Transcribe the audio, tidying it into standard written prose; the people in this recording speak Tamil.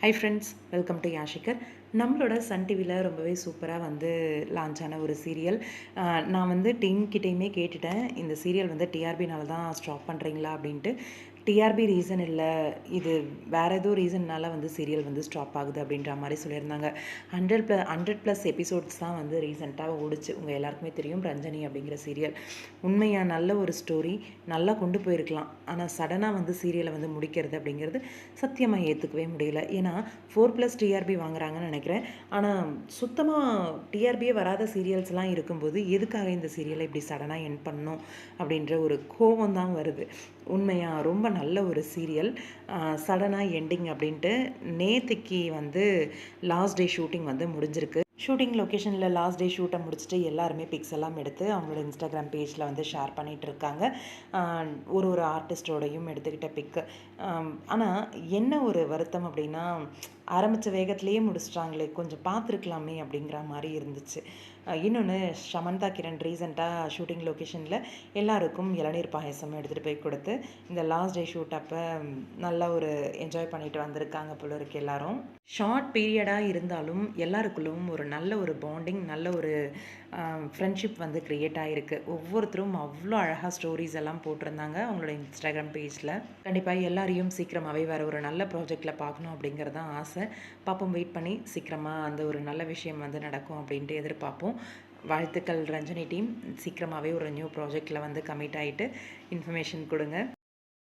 ஹை ஃப்ரெண்ட்ஸ், வெல்கம் டு யாஷிகர். நம்மளோட சன் டிவியில் ரொம்பவே சூப்பராக லான்ச் ஆன ஒரு சீரியல். நான் டீம்கிட்டையுமே கேட்டுட்டேன், இந்த சீரியல் டிஆர்பினால தான் ஸ்டாப் பண்ணுறீங்களா அப்படின்ட்டு. டிஆர்பி ரீசன் இல்லை, இது வேறு ஏதோ ரீசன்னால் சீரியல் ஸ்டாப் ஆகுது அப்படின்ற மாதிரி சொல்லியிருந்தாங்க. 100+ எபிசோட்ஸ் தான் ரீசெண்டாக ஓடிச்சு. உங்கள் எல்லாருக்குமே தெரியும், ரஞ்சனி அப்படிங்கிற சீரியல் உண்மையாக நல்ல ஒரு ஸ்டோரி, நல்லா கொண்டு போயிருக்கலாம். ஆனால் சடனாக சீரியலை முடிக்கிறது அப்படிங்கிறது சத்தியமாக ஏற்றுக்கவே முடியல. ஏன்னா 4+ டிஆர்பி வாங்குறாங்கன்னு நினைக்கிறேன். ஆனால் சுத்தமாக டிஆர்பியே வராத சீரியல்ஸ்லாம் இருக்கும்போது எதுக்காக இந்த சீரியலை இப்படி சடனாக எண்ட் பண்ணணும் அப்படின்ற ஒரு கோபம் தான் வருது. உண்மையாக ரொம்ப நல்ல ஒரு சீரியல் சடனாக எண்டிங் அப்படின்ட்டு. நேற்றுக்கு லாஸ்ட் டே ஷூட்டிங் முடிஞ்சிருக்கு. ஷூட்டிங் லொக்கேஷனில் லாஸ்ட் டே ஷூட்டை முடிச்சுட்டு எல்லாருமே பிக்ஸ் எல்லாம் எடுத்து அவங்களோட இன்ஸ்டாகிராம் பேஜில் ஷேர் பண்ணிகிட்டு இருக்காங்க. ஒரு ஆர்டிஸ்டோடையும் எடுத்துக்கிட்ட பிக்கு. ஆனால் என்ன ஒரு வருத்தம் அப்படின்னா, ஆரம்பித்த வேகத்திலேயே முடிச்சிட்டாங்களே, கொஞ்சம் பார்த்துருக்கலாமே அப்படிங்கிற மாதிரி இருந்துச்சு. இன்னொன்று, ஷமந்தா கிரண் ரீசெண்டாக ஷூட்டிங் லொக்கேஷனில் எல்லாருக்கும் இளநீர் பாயசம் எடுத்துகிட்டு போய் கொடுத்து இந்த லாஸ்ட் டே ஷூட் அப்போ நல்லா ஒரு என்ஜாய் பண்ணிட்டு வந்திருக்காங்க போல இருக்கு எல்லாரும். ஷார்ட் பீரியடாக இருந்தாலும் எல்லாருக்குள்ளும் ஒரு நல்ல ஒரு பாண்டிங், நல்ல ஒரு ஃப்ரெண்ட்ஷிப் க்ரியேட் ஆகிருக்கு. ஒவ்வொருத்தரும் அவ்வளோ அழகாக ஸ்டோரிஸ் எல்லாம் போட்டிருந்தாங்க அவங்களோட இன்ஸ்டாகிராம் பேஜில். கண்டிப்பாக எல்லாரையும் சீக்கிரமாகவே வேறு ஒரு நல்ல ப்ராஜெக்டில் பார்க்கணும் அப்படிங்கிறது தான் ஆசை. பார்ப்போம், வெயிட் பண்ணி சீக்கிரமாக அந்த ஒரு நல்ல விஷயம் நடக்கும் அப்படின்ட்டு எதிர்பார்ப்போம். வாழ்த்துக்கள் ரஞ்சனி டீம், சீக்கிரமாகவே ஒரு நியூ ப்ராஜெக்டில் கமிட் ஆகிட்டு இன்ஃபர்மேஷன் கொடுங்க.